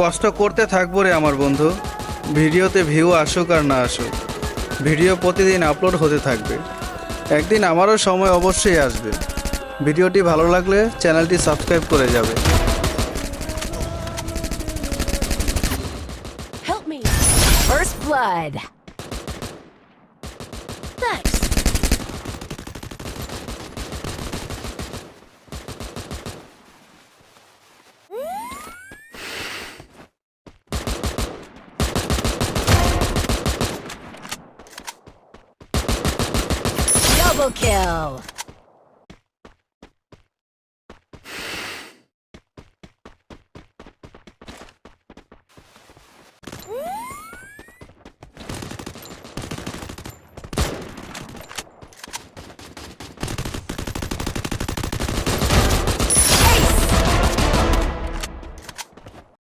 কষ্ট করতে থাকবো রে আমার বন্ধু। ভিডিওতে ভিউ আসুক আর না আসুক, ভিডিও প্রতিদিন আপলোড হতে থাকবে। একদিন আমারও সময় অবশ্যই আসবে। ভিডিওটি ভালো লাগলে চ্যানেলটি সাবস্ক্রাইব করে যাবে। Help me. First blood. Thanks. Double kill.